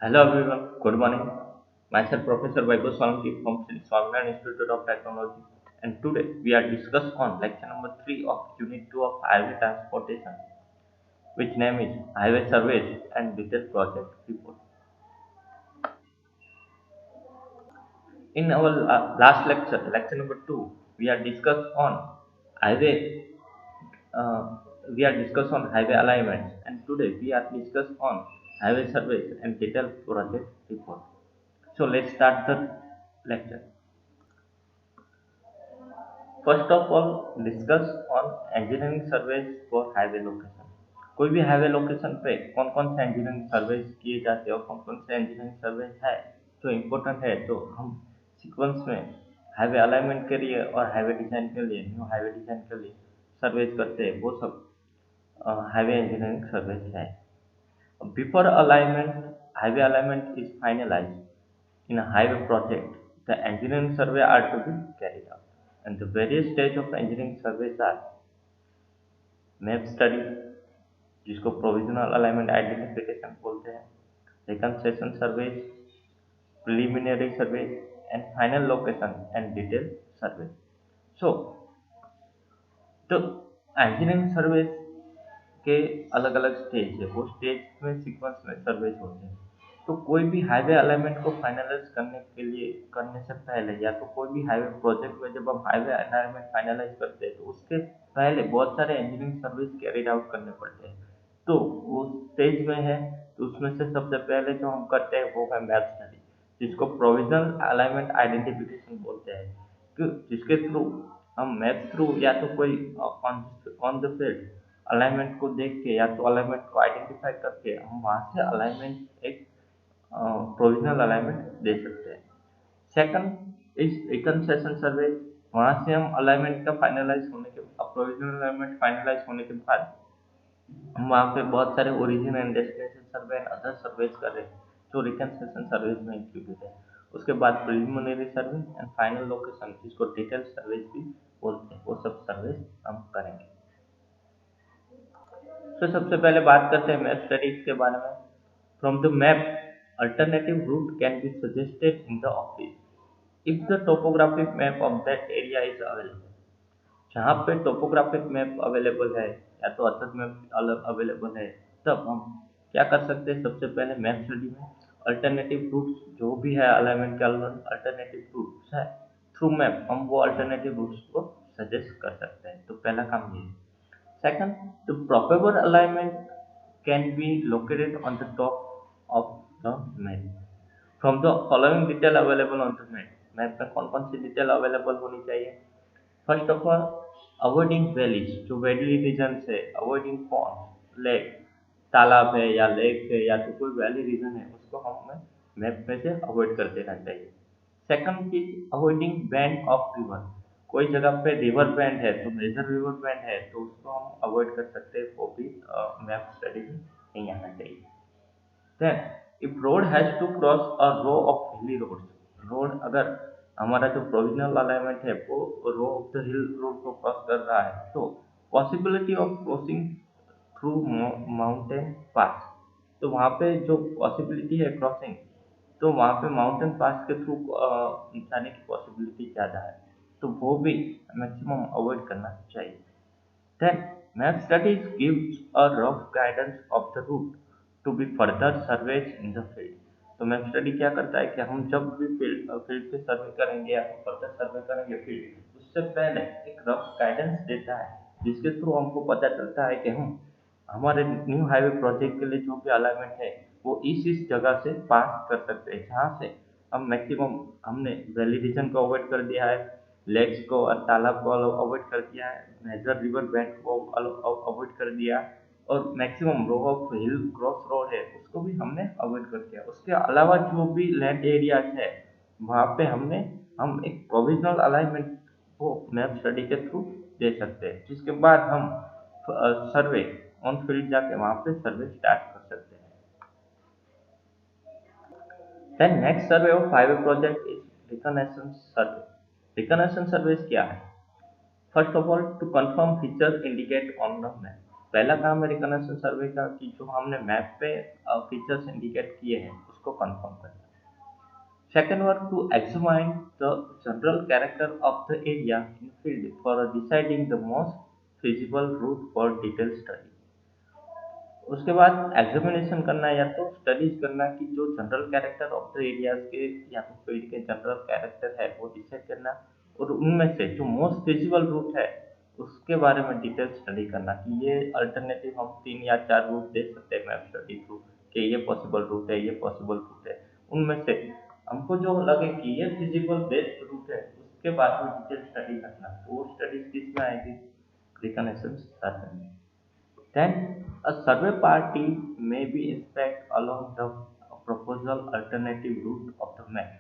Hello everyone, good morning. Myself Professor Vaibhav Solanki from Sri Swaminarayan Institute of Technology, and today we are discuss on lecture number 3 of Unit 2 of Highway Transportation, which name is Highway Surveys and Detailed Project Report. In our last lecture, lecture number 2, we are discussed on highway. Uh, we are discuss on highway alignments, and today we are discuss on highway surveys and detailed project report. So let's start the lecture. First of all discuss on engineering surveys for highway location. कोई भी highway location पे कौन कौन से engineering surveys किए जाते हैं और कौन कौन से इंजीनियरिंग सर्वेज है जो इम्पोर्टेंट है, तो हम सीक्वेंस में हाईवे अलाइनमेंट के लिए और हाईवे डिजाइन के लिए, न्यू हाईवे डिजाइन के लिए सर्वेज करते हैं, वो सब हाईवे इंजीनियरिंग सर्वेज है। Before alignment, highway alignment is finalized in a highway project. The engineering survey are to be carried out, and the various stage of engineering surveys are map study, जिसको provisional alignment identification बोलते हैं, reconciliation surveys, preliminary surveys, and final location and detail survey. So, तो engineering surveys के अलग अलग stage है, वो stage में सीक्वेंस में सर्वेज होते हैं। तो कोई भी हाईवे अलाइनमेंट को फाइनलाइज करने के लिए, करने से पहले, या तो कोई भी हाईवे प्रोजेक्ट में जब हम हाईवे अलाइनमेंट फाइनलाइज करते हैं तो उसके पहले बहुत सारे इंजीनियरिंग सर्विस कैरिड आउट करने पड़ते हैं। तो वो स्टेज में है, तो उसमें से सबसे पहले जो हम करते हैं वो है मैप स्टडी, जिसको प्रोविजनल अलाइनमेंट आइडेंटिफिकेशन बोलते हैं, जिसके थ्रू हम मैप थ्रू या तो कोई ऑन द फील्ड अलाइनमेंट को देख के या तो अलाइनमेंट को आइडेंटिफाई करके हम वहां से अलाइनमेंट एक प्रोविजनल अलाइनमेंट दे सकते हैं। सेकंड इज रिकंसेशन सर्वे। वहां से हम अलाइनमेंट का फाइनलाइज होने के बाद, प्रोविजनल अलाइनमेंट फाइनलाइज होने के बाद हम वहाँ पे बहुत सारे origin and destination survey and other surveys कर रहे हैं जो रिकंसेशन सर्वेज में इंक्लूडेड है। उसके बाद preliminary survey and final location, जिसको डिटेल सर्वेज भी बोलते हैं, वो सब सर्वेज हम करेंगे। तो सबसे पहले बात करते हैं मैप स्टडीज के बारे में। From the map, alternative route can be suggested in the office if the topographic map of that area is available. जहाँ पे टोपोग्राफिक मैप अवेलेबल है या तो अदर मैप अलग अवेलेबल है, तब हम क्या कर सकते हैं, सबसे पहले मैप स्टडी में अल्टरनेटिव रूट्स जो भी है अलाइनमेंट के अल्टरनेटिव रूट्स है, थ्रू मैप हम वो अल्टरनेटिव रूट्स को सजेस्ट कर सकते हैं। तो पहला काम ये है। Second, the proper alignment can be located on the top of the map. From the following detail available on the map, map में कौन कौन सी डिटेल अवेलेबल होनी चाहिए। First of all, avoiding valleys, जो वैली रीजन है, avoiding pond, lake, तालाब है या लेक है या तो कोई वैली रीजन है, उसको हमें मैप में से अवॉइड कर देना चाहिए। सेकंड चीज, अवॉइडिंग बैंड ऑफ रिवर। कोई जगह पे रिवर बैंड है, तो मेजर रिवर बैंड है, तो उसको हम अवॉइड कर सकते हैं, वो भी मैप स्टडी में नहीं आना चाहिए। Then, if road has to cross a row of hilly roads, road अगर हमारा जो प्रोविजनल अलाइनमेंट है वो row of the hill road को क्रॉस कर रहा है, तो possibility of crossing through mountain pass, तो वहाँ पे जो पॉसिबिलिटी है क्रॉसिंग, तो वहाँ पे माउंटेन पास के थ्रू जाने की पॉसिबिलिटी ज़्यादा है, तो वो भी मैक्सिमम अवॉइड करना चाहिए। Then, map studies gives a rough guidance of the route to be further surveyed in the field. तो मैप स्टडी क्या करता है कि हम जब भी फील्ड पे सर्वे करेंगे या फर्दर सर्वे करेंगे फील्ड, उससे पहले एक रफ गाइडेंस देता है, जिसके थ्रू हमको पता चलता है कि हम हमारे न्यू हाईवे प्रोजेक्ट के लिए जो भी अलाइनमेंट है वो इस जगह से पास कर सकते हैं, जहाँ से हम मैक्सिमम, हमने वैली रीजन को अवॉइड कर दिया है, लेक्स को और तालाब को अवॉइड कर दिया है, मेजर रिवर बैंक को अवॉइड कर दिया, और maximum row of hill cross road है उसको भी हमने अवॉइड कर दिया। उसके अलावा जो भी लैंड एरियाज है वहाँ पे हम एक प्रोविजनल अलाइनमेंट को मैप स्टडी के थ्रू दे सकते हैं, जिसके बाद हम सर्वे ऑन फील्ड जाके वहाँ पे सर्वे स्टार्ट कर सकते हैं। Then next survey of highway project is reconnaissance survey. Reconnaissance surveys क्या है? First of all, to confirm features indicate on the map. पहला काम है रिकनेसेंस सर्वे का कि जो हमने मैप पे फीचर्स इंडिकेट किए हैं उसको कंफर्म करना। Second one, to examine the general character of the area in field for deciding the most feasible route for detailed study. उसके बाद एग्जामिनेशन करना या तो स्टडीज करना कि जो general character of the areas के या तो फील्ड के जनरल कैरेक्टर है वो डिसाइड करना, और उनमें से जो मोस्ट फिजिबल रूट है उसके बारे में डिटेल स्टडी करना कि ये अल्टरनेटिव हम 3 या 4 रूट दे सकते हैं मैप स्टडी थ्रू कि ये पॉसिबल रूट है, ये पॉसिबल रूट है। उनमें से हमको जो लगे कि ये फिजिबल बेस्ट रूट है उसके बाद में डिटेल स्टडी करना। तो वो स्टडीज किसमें आएगी? रिकनेसेंस सर्वे में। Then a survey party may be inspect along the proposal alternative route of the map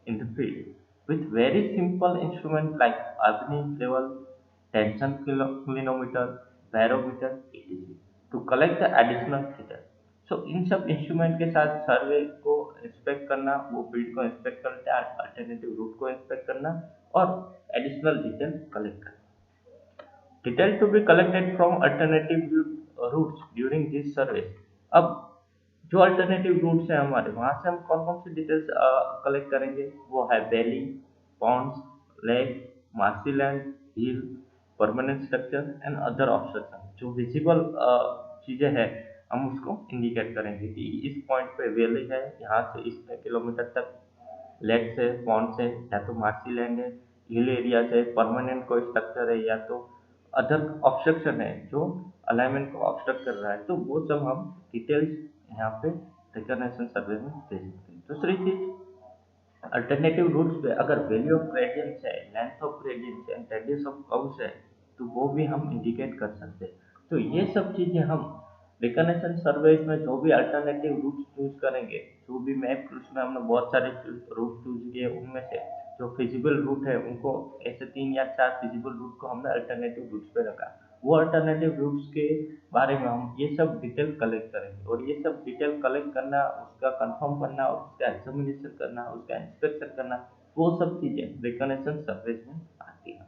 in the field with very simple instruments like azimuth level, tension clinometer, barometer, etc. to collect the additional data. So इन सब instrument के साथ सर्वे को inspect करना, वो field को inspect करते हैं, alternative root को इंस्पेक्ट करना और एडिशनल डिटेल कलेक्ट करना। Detail to be collected from alternative routes during this survey. अब जो अल्टरनेटिव रूट्स हैं हमारे, वहां से हम कौन कौन सी डिटेल्स कलेक्ट करेंगे? वो है valley, ponds, lake, marshy land, hill, permanent structure and other obstruction. जो विजिबल चीजें हैं हम उसको इंडिकेट करेंगे कि इस पॉइंट पे वैली है, यहाँ से इतने किलोमीटर तक लेक से, पॉन्ड से, या तो मार्सी लैंड है, हिल एरिया से, परमानेंट कोई स्ट्रक्चर है, या तो अदर ऑब्स्ट्रक्शन है जो अलाइनमेंट को ऑब्स्ट्रक्ट कर रहा है। तो वो सब हम डिटेल्स यहाँ पे रिकग्निशन सर्वे में दे सकते हैं। दूसरी चीज, अल्टरनेटिव रूट्स पे अगर वैल्यू ऑफ ग्रेडियंट्स है, length of gradients and radius of curves है तो वो भी हम इंडिकेट कर सकते हैं। तो ये सब चीजें हम रिकग्निशन सर्वेज में जो भी अल्टरनेटिव रूट चूज करेंगे, जो भी मैप उसमें हमने बहुत सारे रूट चूज किए, उनमें से जो फिजिबल रूट है उनको ऐसे 3 या 4 फिजिबल रूट को हमने अल्टरनेटिव रूट्स पे रखा। वो अल्टरनेटिव रूट्स के बारे में हम ये सब डिटेल कलेक्ट करेंगे, और ये सब डिटेल कलेक्ट करना, उसका कंफर्म करना, उसका एग्जामिनेशन करना, उसका इंस्पेक्शन करना, वो सब चीजें रिकग्निशन सर्वेज में आती है।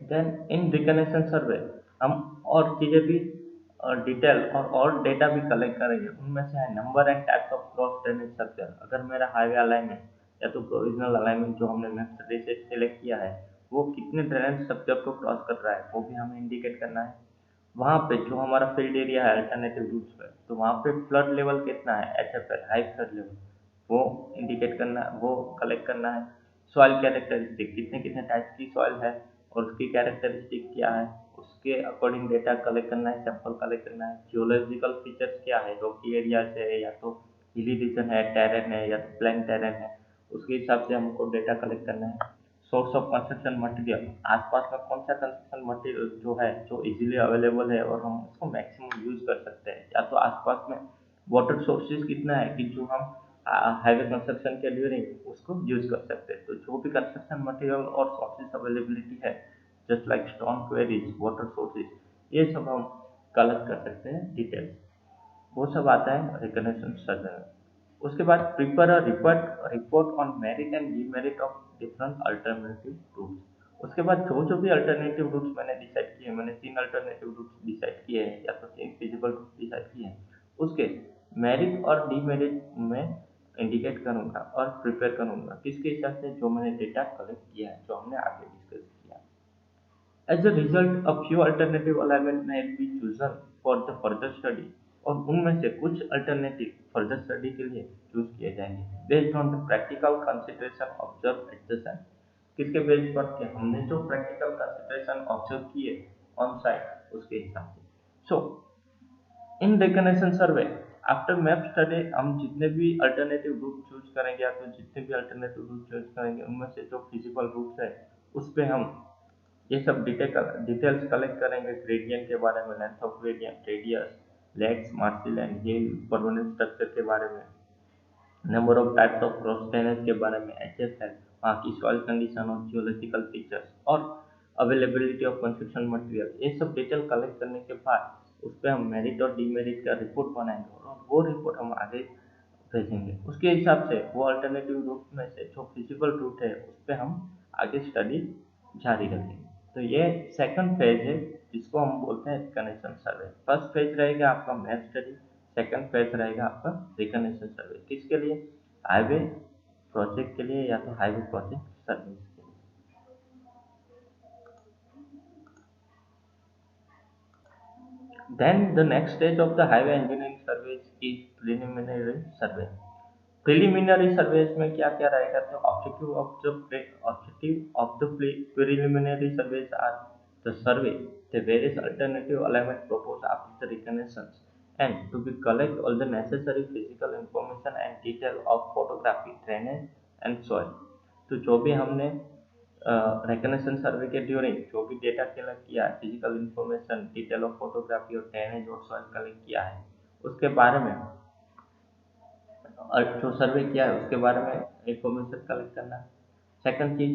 देन इन रिकग्निशन सर्वे हम और चीजें भी डिटेल और डेटा भी कलेक्ट करेंगे। उनमें से है number and types of cross drainage structure. अगर मेरा हाईवे अलाइनमेंट या तो प्रोविजनल अलाइनमेंट जो हमने मैप स्टडी से सिलेक्ट किया है वो कितने ड्रेनेज स्ट्रक्चर को क्रॉस कर रहा है वो भी हमें इंडिकेट करना है। वहाँ पे जो हमारा फील्ड एरिया है अल्टरनेटिव रूट्स पे, तो वहाँ पे फ्लड लेवल कितना है, HFL हाई फ्लड लेवल, वो इंडिकेट करना, वो कलेक्ट करना है। सॉइल कैरेक्टरिस्टिक, कितने कितने टाइप की सॉइल है और उसकी कैरेक्टरिस्टिक क्या है, उसके अकॉर्डिंग डेटा कलेक्ट करना है, सैंपल कलेक्ट करना है। जियोलॉजिकल फीचर्स क्या है, रॉकी एरिया से है या तो हिली रीजन है, टेरेन है या तो प्लेन टेरेन है, उसके हिसाब से हमको डेटा कलेक्ट करना है। सोर्स ऑफ कंस्ट्रक्शन मटेरियल, आसपास में कौन सा कंस्ट्रक्शन मटेरियल जो है जो इजीली अवेलेबल है और हम उसको मैक्सिमम यूज कर सकते हैं, या तो आसपास में वाटर सोर्सेज कितना है कि जो हम हाईवे कंस्ट्रक्शन के ड्यूरिंग उसको यूज कर सकते हैं। तो जो भी कंस्ट्रक्शन मटेरियल और सोर्सेज अवेलेबिलिटी है, just like stone queries, water sources, ये सब हम कलेक्ट कर सकते हैं डिटेल्स। वो सब आता है रिकग्निशन सर्वे में। उसके बाद prepare a report on merit and demerit of different alternative routes. उसके बाद जो जो भी अल्टरनेटिव रूट्स मैंने डिसाइड किए, मैंने 3 अल्टरनेटिव रूट्स डिसाइड किए हैं या तो 3 फिजिबल रूट्स डिसाइड किए हैं, उसके मेरिट और डिमेरिट में इंडिकेट करूंगा और प्रिपेयर करूंगा किसके हिसाब से, जो मैंने डेटा कलेक्ट किया है, जो हमने आगे डिस्कस किया। As a result, a few alternative alignment may be chosen for the further study, और उनमें से कुछ अल्टरनेटिव फर्दर स्टडी के लिए चूज किए जाएंगे based on the practical consideration observe at the site. किसके बेस पर कि हमने जो प्रैक्टिकल कंसिडरेशन ऑब्जर्व किए ऑन साइट उसके हिसाब से। सो इन रिकग्निशन सर्वे आफ्टर मैप स्टडी हम जितने भी अल्टरनेटिव रूट चूज करेंगे या तो जितने भी अल्टरनेटिव रूट चूज करेंगे उनमें से जो फिजिबल रूट है उस पर हम ये सब डिटेल्स कलेक्ट करेंगे, ग्रेडियंट के बारे में, length of gradient, radius, legs, marshy line, hill, permanent structure के बारे में, number of types of cross drainage के बारे में, HFL, वहाँ की सॉइल कंडीशन और जियोलॉजिकल फीचर्स और अवेलेबिलिटी ऑफ कंस्ट्रक्शन मटेरियल। ये सब डिटेल कलेक्ट करने के बाद उस पर हम मेरिट और डीमेरिट का रिपोर्ट बनाएंगे और वो रिपोर्ट हम आगे भेजेंगे। उसके हिसाब से वो अल्टरनेटिव रूट में से जो फिजिबल रूट है उस पर हम आगे स्टडी जारी रखेंगे। तो ये सेकंड फेज है जिसको हम बोलते हैं रिकग्निशन सर्वे। फर्स्ट फेज रहेगा आपका मैप स्टडी, सेकंड फेज रहेगा आपका रिकनेक्शन सर्वे, किसके लिए? हाईवे प्रोजेक्ट के लिए या तो हाईवे प्रोजेक्ट सर्विस के लिए। Then the next stage of the highway engineering service is preliminary survey. Preliminary surveys में क्या क्या रहेगा? तो objective of the preliminary surveys are the survey the various alternative alignment propose after the reconnaissance and to be collect all the necessary physical information and detail of photography, drainage and soil। तो जो भी हमने reconnection सर्वे के during जो भी data collect किया है, physical information, detail of photography और ड्रेनेज और सॉइल कलेक्ट किया है, उसके बारे में और जो सर्वे किया है उसके बारे में इंफॉर्मेशन कलेक्ट करना। सेकंड चीज,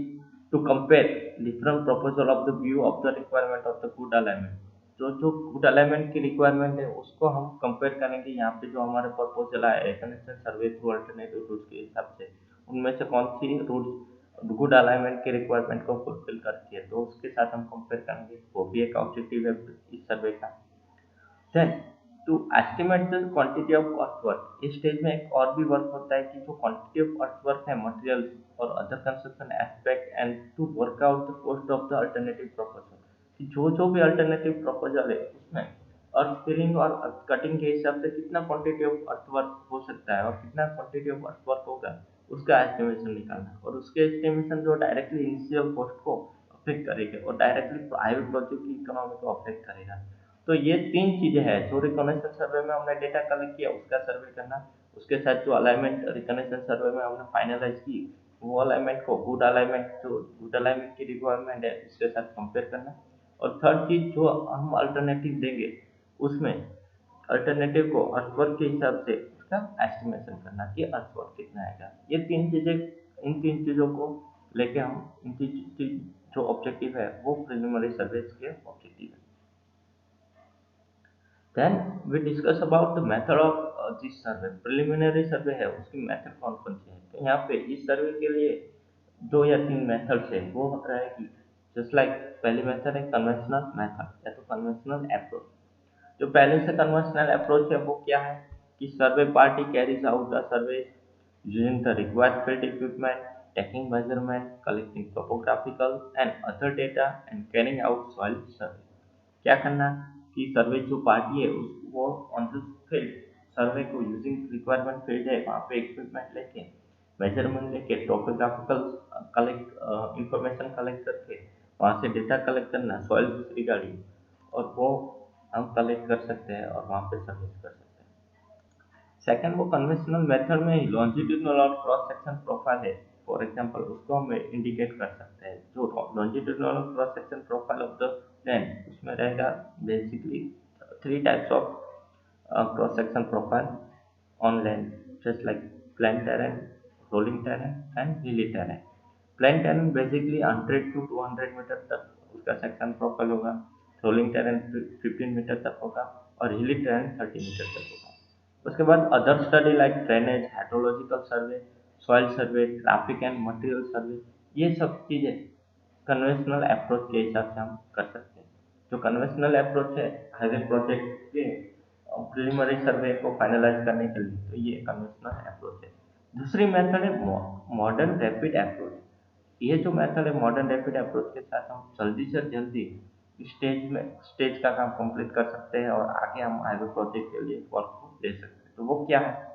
to compare different proposal of the view of the requirement of the good alignment. जो जो गुड अलाइनमेंट की रिक्वायरमेंट है उसको हम कंपेयर करेंगे यहाँ पे जो हमारे प्रपोजल है रिकनेक्शन सर्वे थ्रू अल्टरनेटिव रूट के हिसाब से, उनमें से कौन सी रूट गुड अलाइनमेंट की रिक्वायरमेंट को फुलफिल करती है, तो उसके साथ हम कंपेयर करेंगे। वो भी एक ऑब्जेक्टिव है इस सर्वे का। Then to estimate the quantity of earthwork, इस स्टेज में एक और भी वर्क होता है कि जो क्वांटिटी ऑफ अर्थवर्क है, मटेरियल्स और other construction aspect, and to work out the cost of the alternative proposal, कि जो जो भी अल्टरनेटिव प्रपोजल है उसमें अर्थ फिलिंग और कटिंग के हिसाब से कितना क्वांटिटी ऑफ अर्थवर्क हो सकता है और कितना क्वांटिटी ऑफ अर्थवर्क होगा, उसका एस्टिमेशन निकालना। और उसके एस्टिमेशन जो डायरेक्टली इनिशियल कॉस्ट को अफेक्ट करेगा और डायरेक्टली हाईवे प्रोजेक्ट की इकोनॉमी को अफेक्ट करेगा। तो ये तीन चीजें हैं। जो रिकनेक्शन सर्वे में हमने डेटा कलेक्ट किया उसका सर्वे करना, उसके साथ जो अलाइनमेंट रिकनेक्शन सर्वे में हमने फाइनलाइज की वो अलाइनमेंट को गुड अलाइनमेंट, जो गुड अलाइनमेंट की रिक्वायरमेंट है उसके साथ कंपेयर करना। और थर्ड चीज, जो हम अल्टरनेटिव देंगे उसमें अल्टरनेटिव को अर्थवर्क के हिसाब से उसका एस्टिमेशन करना कि अर्थवर्क कितना आएगा। ये तीन चीजें, इन तीन चीजों को लेके हम इन तीन जो ऑब्जेक्टिव है वो प्रिलिमिनरी सर्वे के ऑब्जेक्टिव है। Then we discuss about the method of this survey। Preliminary survey है उसकी मेथड कौन कौन सी है? तो यहाँ पे इस सर्वे के लिए दो या तीन मेथड्स है वो रहेगी। जस्ट लाइक पहली मेथड है कन्वेंशनल मेथड या तो कन्वेंशनल अप्रोच। जो पहले से कन्वेंशनल अप्रोच है वो क्या है कि survey party carries out the survey using the required field equipment, taking measurement, collecting topographical and other data and carrying out soil survey। क्या करना कि सर्वे जो पार्टी है वो ऑन द फील्ड सर्वे को यूजिंग रिक्वायरमेंट फील्ड है वहाँ पे इक्विपमेंट लेके मेजरमेंट लेके टोपोग्राफिकल कलेक्ट इंफॉर्मेशन कलेक्ट करके वहाँ से डेटा कलेक्ट करना सॉइल रिगार्डिंग, और वो हम कलेक्ट कर सकते हैं और वहाँ पे सर्विस कर सकते हैं। सेकंड, वो कन्वेंशनल मेथड में ही लॉन्जिट्यूडनल और क्रॉस सेक्शन प्रोफाइल है, फॉर एग्जांपल उसको हम इंडिकेट कर सकते हैं। जो लॉन्जिट्यूडनल और cross section profile of the land उसमें रहेगा basically three types of cross section profile on land, just like plain terrain, rolling terrain and hilly terrain. Plain terrain basically 100 to 200 metre तक उसका section profile होगा, rolling terrain 15 metre तक होगा और हिली terrain 30 metre तक होगा। उसके बाद other study like drainage, hydrological survey, soil survey, traffic and material survey, ये सब चीजें कन्वेंशनल अप्रोच के हिसाब से हम कर सकते हैं। जो कन्वेंशनल अप्रोच है हाईवे प्रोजेक्ट के प्रिलिमिनरी सर्वे को फाइनलाइज करने के लिए, तो ये कन्वेंशनल अप्रोच है। दूसरी मेथड है मॉडर्न रैपिड अप्रोच। ये जो मेथड है मॉडर्न रैपिड अप्रोच के साथ हम जल्दी से जल्दी स्टेज का काम कंप्लीट कर सकते हैं और आगे हम हाईवे प्रोजेक्ट के लिए वर्क को ले सकते हैं। तो वो क्या है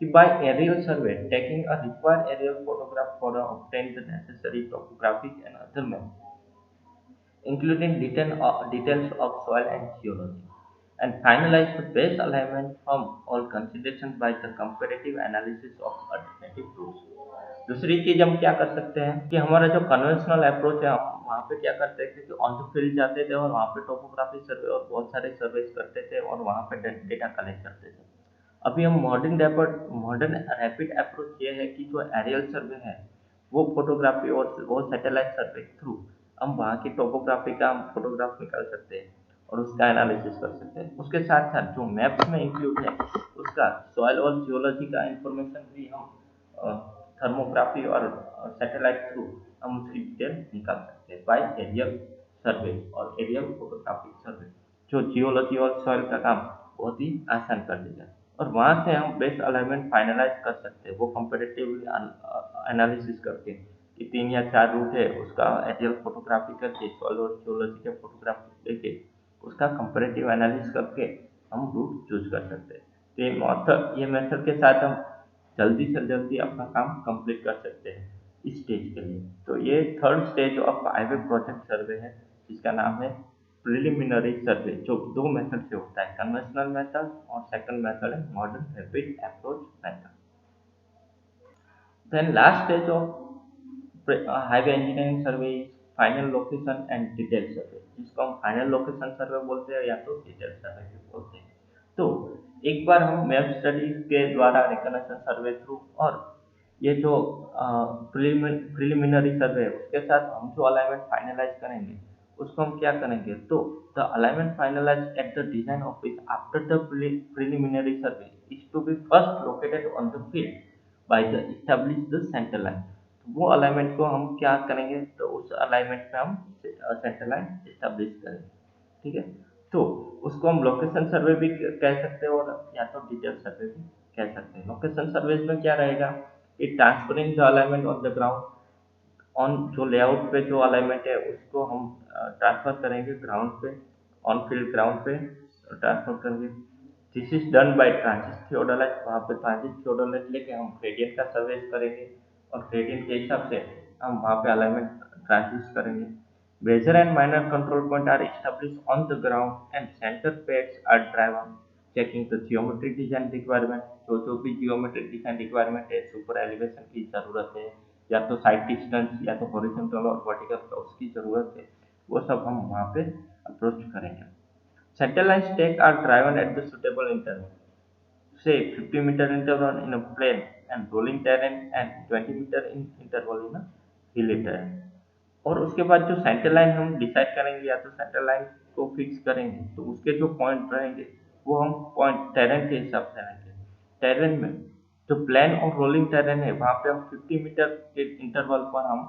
कि by aerial survey taking a required aerial photograph for obtain the necessary topographic and other map including details of soil and geology, and finalize the best alignment from all considerations by the comparative analysis of alternative routes। दूसरी चीज हम क्या कर सकते हैं कि हमारा जो कन्वेंशनल अप्रोच है हम वहाँ पे क्या करते थे कि ऑन द फील्ड जाते थे और वहाँ पे टोपोग्राफी सर्वे और बहुत सारे सर्वेस करते थे और वहाँ पे डेटा कलेक्ट करते थे। अभी हम मॉडर्न रैपिड अप्रोच ये है कि जो एरियल सर्वे है वो फोटोग्राफी और वो सैटेलाइट सर्वे थ्रू हम वहाँ की टोपोग्राफी का हम फोटोग्राफ निकाल सकते हैं और उसका एनालिसिस कर सकते हैं। उसके साथ साथ जो मैप्स में इंक्लूड है उसका सॉइल और जियोलॉजी का इंफॉर्मेशन भी हम थर्मोग्राफी और सैटेलाइट थ्रू हम उसकी डिटेल निकाल सकते हैं बाय एरियल सर्वे और एरियल फोटोग्राफिक सर्वे। जो जियोलॉजी और सॉइल का काम बहुत ही आसान कर देगा। और वहाँ से हम बेस्ट अलाइनमेंट फाइनलाइज कर सकते हैं, वो कंपेरेटिव एनालिसिस करके कि 3 या 4 रूट है, उसका एरियल फोटोग्राफी करके सॉइल और जियोलॉजी के फोटोग्राफी लेके उसका कंपेरेटिव एनालिसिस करके हम रूट चूज कर सकते हैं। तो ये मेथड के साथ हम जल्दी से जल्दी अपना काम कंप्लीट कर सकते हैं इस स्टेज के लिए। तो ये third stage of highway project survey है, जिसका नाम है प्रिलिमिनरी सर्वे, जो 2 मेथड से होता है, कन्वेंशनल मेथड और सेकंड मेथड है modern rapid approach method. Then last stage of highway engineering survey is final location and detail survey, जिसको हम फाइनल लोकेशन सर्वे बोलते हैं या तो डिटेल सर्वे भी बोलते हैं। तो एक बार हम मैप स्टडीज के द्वारा रिकनेक्शन सर्वे थ्रू और ये जो प्रिलिमिनरी सर्वे है उसके साथ हम जो अलाइनमेंट फाइनलाइज करेंगे उसको हम क्या करेंगे, तो the alignment finalise at the design office after the preliminary survey is to be first located on the field by the establish the centre line. तो वो अलाइनमेंट को हम क्या करेंगे, तो उस अलाइनमेंट में हम सेंटर लाइन इस्टेब्लिश करेंगे। ठीक है, तो उसको हम लोकेशन सर्वे भी कह सकते हैं और या तो डिटेल सर्वे भी कह सकते हैं। लोकेशन सर्वे में क्या रहेगा कि transferring the alignment on the ground on, जो लेआउट पे जो अलाइनमेंट है उसको हम ट्रांसफर करेंगे ग्राउंड पे, ऑन फील्ड ग्राउंड पे ट्रांसफर करेंगे। This is done by transit theodolite, वहाँ पे ट्रांजिट थियोडोलाइट लेके हम ग्रेडियंट का सर्वे करेंगे और ग्रेडियंट के हिसाब से हम वहाँ पे अलाइनमेंट ट्रांजिट करेंगे। Major and minor control points are established on the ground and center pairs are driven, checking the geometric design requirement। जो भी geometric design requirement है, सुपर एलिवेशन की जरूरत है या तो साइड डिस्टेंस या तो हॉरिजॉन्टल और वर्टिकल उसकी जरूरत है, वो सब हम वहाँ पे अप्रोच करेंगे। Centre line stake are driven at the suitable interval, say 50-meter interval in a plain and rolling terrain and 20-meter interval in a hilly terrain। और उसके बाद जो सेंटर लाइन हम डिसाइड करेंगे या तो सेंटर लाइन को फिक्स करेंगे, तो उसके जो पॉइंट रहेंगे वो हम पॉइंट टेरेन के हिसाब से लेंगे। टेरेन में जो प्लेन और रोलिंग टेरेन है वहाँ पे हम 50 मीटर के इंटरवल पर हम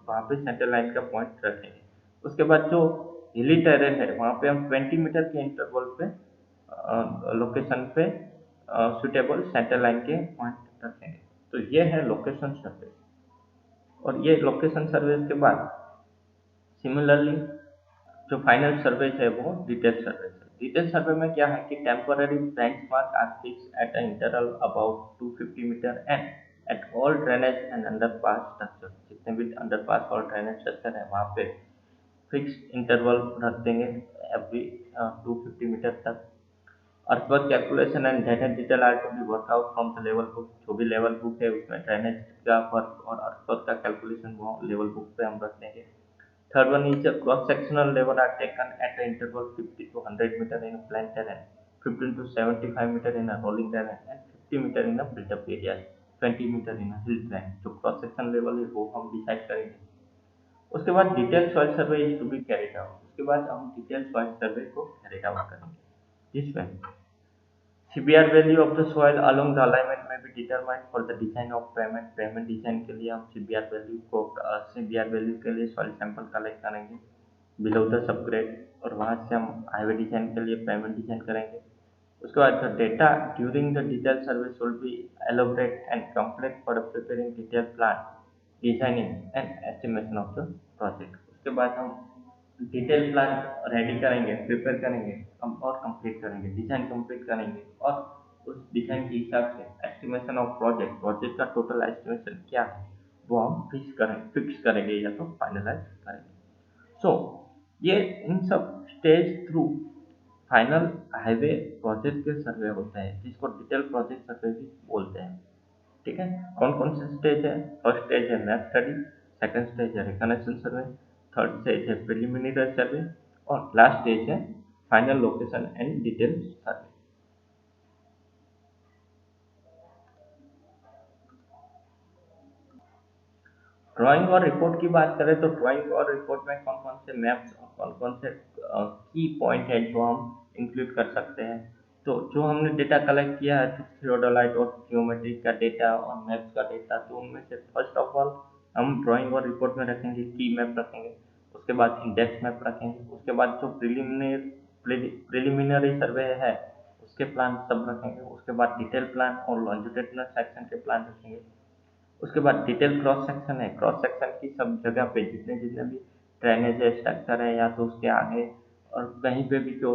वहाँ पे सेंटर लाइन का पॉइंट रखेंगे। उसके बाद जो हिली टेरेन है वहाँ पे हम 20 मीटर के इंटरवल पे लोकेशन पे सुटेबल सेंटर लाइन के पॉइंट रखेंगे। तो ये है लोकेशन सर्वे। और ये लोकेशन सर्वे के बाद सिमिलरली जो फाइनल सर्वे है वो डिटेल सर्वे है। डिटेल सर्वे में क्या है कि temporary benchmark are fix at an interval about 250 metre and at all drainage and underpass structure, जितने भी अंडरपास और ड्रेनेज स्ट्रक्चर है वहाँ पे फिक्स इंटरवल रख देंगे एवरी 250 मीटर तक। Earthwork calculation and drainage detail are to be work out from the level book, जो भी लेवल बुक है उसमें ड्रेनेज का वर्क और अर्थवर्क का कैलकुलेशन वो लेवल बुक पे हम रख देंगे। Third one is cross sectional level are taken at the interval 50 to 100 meter in a plain terrain, 15 to 75 meter in a rolling terrain and 50 meter in a built up area, 20 meter in a hill terrain। जो cross section level है वो हम decide करेंगे। उसके बाद detail soil survey is to be carried out, उसके बाद हम डिटेल सॉइल सर्वे को कैरिड आउट करेंगे, जिसमें CBR value of the soil along the alignment may be determined for the design of pavement। Payment design के लिए हम CBR वैल्यू के लिए सॉइल सैंपल कलेक्ट करेंगे बिलो द सबग्रेड, और वहाँ से हम हाईवे डिजाइन के लिए पेमेंट डिजाइन करेंगे। उसके बाद the data during the detail survey should be elaborate and complete for preparing detail plan designing and estimation of the project. उसके बाद हम डिटेल प्लान रेडी करेंगे, प्रिपेयर करेंगे हम और कंप्लीट करेंगे, डिजाइन कंप्लीट करेंगे और उस डिजाइन के हिसाब से एस्टिमेशन ऑफ प्रोजेक्ट का टोटल एस्टिमेशन क्या है वो हम फिक्स करेंगे या तो फाइनलाइज करेंगे। सो ये इन सब stage through final highway project के सर्वे होते हैं, जिसको डिटेल प्रोजेक्ट सर्वे भी बोलते हैं। ठीक है, कौन कौन से स्टेज है? फर्स्ट स्टेज है मैप स्टडी, सेकंड स्टेज है रिकनेक्शन सर्वे, थर्ड स्टेज है प्रिलिमिनरी सर्वे और लास्ट स्टेज है final location and detail survey. Drawing और रिपोर्ट की बात करें तो ड्राइंग और रिपोर्ट में कौन कौन से मैप्स और कौन कौन से की पॉइंट है जो हम इंक्लूड कर सकते हैं। तो जो हमने डेटा कलेक्ट किया है थियोडोलाइट और जियोमेट्री का डेटा और मैप्स का डेटा, तो उनमें से फर्स्ट ऑफ ऑल हम ड्राइंग और रिपोर्ट में रखेंगे की मैप रखेंगे, उसके बाद इंडेक्स मैप रखेंगे, उसके बाद जो प्रिलिमिनरी सर्वे है उसके प्लान सब रखेंगे। उसके बाद डिटेल प्लान और लॉन्जिट्यूडिनल सेक्शन के प्लान रखेंगे। उसके बाद डिटेल क्रॉस सेक्शन है, क्रॉस सेक्शन की सब जगह पे जितने जितने भी ड्रेनेज है, स्ट्रक्चर है, या तो उसके आगे और कहीं पे भी जो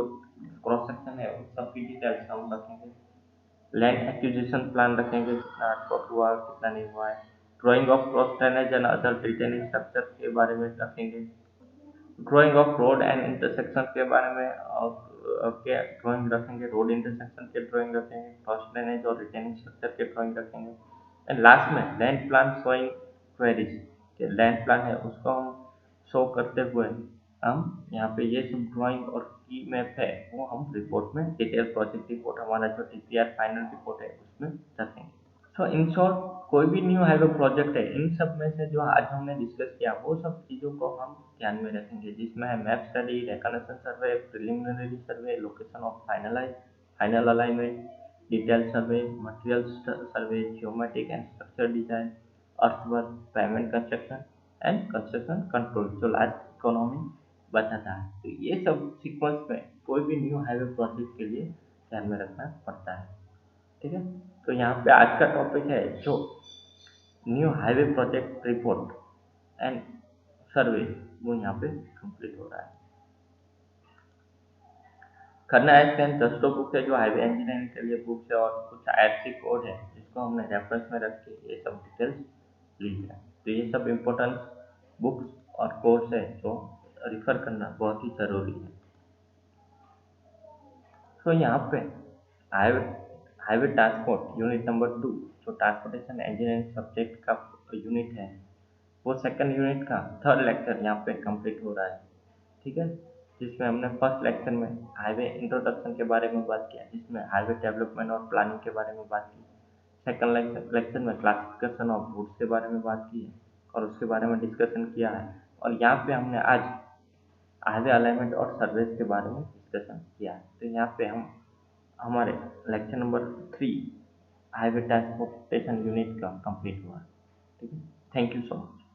क्रॉस सेक्शन है उन सब की डिटेल्स हम रखेंगे। लैंड एक्विजिशन प्लान रखेंगे, कितना स्टॉक हुआ कितना नहीं हुआ है। Drying of cross drainage and other retaining structure के बारे में रखेंगे। Drying of road and intersection के बारे में के ड्राइंग रखेंगे, रोड इंटरसेक्शन के ड्राइंग रखेंगे, क्रॉस ड्रेनेज और रिटेनिंग स्ट्रक्चर के ड्राइंग रखेंगे। एंड लास्ट में लैंड प्लान शोइंग क्वेरीज के लैंड प्लान है उसको हम शो करते हुए हम यहाँ पे ये सब ड्राइंग और की मैप है वो हम रिपोर्ट में डिटेल प्रोजेक्ट रिपोर्ट हमारा जो टीपीआर फाइनल रिपोर्ट है उसमें रखेंगे। सो इन शॉर्ट कोई भी न्यू हाईवे प्रोजेक्ट है इन सब में से जो आज हमने डिस्कस किया वो सब चीज़ों को हम ध्यान में रखेंगे, जिसमें है map study, recognition survey, preliminary survey, location of final alignment, detail survey, material survey, geometric and structure design, earthwork, payment construction and construction control जो लास्ट इकोनॉमी बताता है। तो ये सब सीक्वेंस में कोई भी न्यू हाईवे प्रोजेक्ट के लिए ध्यान में रखना पड़ता है। ठीक है, तो यहाँ पे आज का टॉपिक है जो new highway project report and सर्वे, वो यहाँ पे कंप्लीट हो रहा है। खन्ना एंड दस्टो बुक है जो हाईवे इंजीनियरिंग के लिए बुक्स है, और कुछ आईएफसी कोड है जिसको हमने रेफरेंस में रख के ये सब डिटेल्स ली है। तो ये सब इम्पोर्टेंट बुक्स और कोर्स है जो रिफर करना बहुत ही ज़रूरी है। तो यहाँ पे highway highway transport unit number 2 जो ट्रांसपोर्टेशन इंजीनियरिंग सब्जेक्ट का यूनिट है वो सेकंड यूनिट का थर्ड लेक्चर यहाँ पे कंप्लीट हो रहा है। ठीक है, जिसमें हमने फर्स्ट लेक्चर में हाईवे इंट्रोडक्शन के बारे में बात किया, जिसमें हाईवे डेवलपमेंट और प्लानिंग के बारे में बात की। सेकंड लेक्चर में क्लासिफिकेशन ऑफ रूट्स के बारे में बात की है और उसके बारे में डिस्कशन किया है। और यहाँ पे हमने आज हाईवे अलाइनमेंट और सर्वेस के बारे में डिस्कशन किया है। तो यहाँ पे हम हमारे lecture number 3 highway transportation unit का कंप्लीट हुआ। ठीक है, थैंक यू सो मच।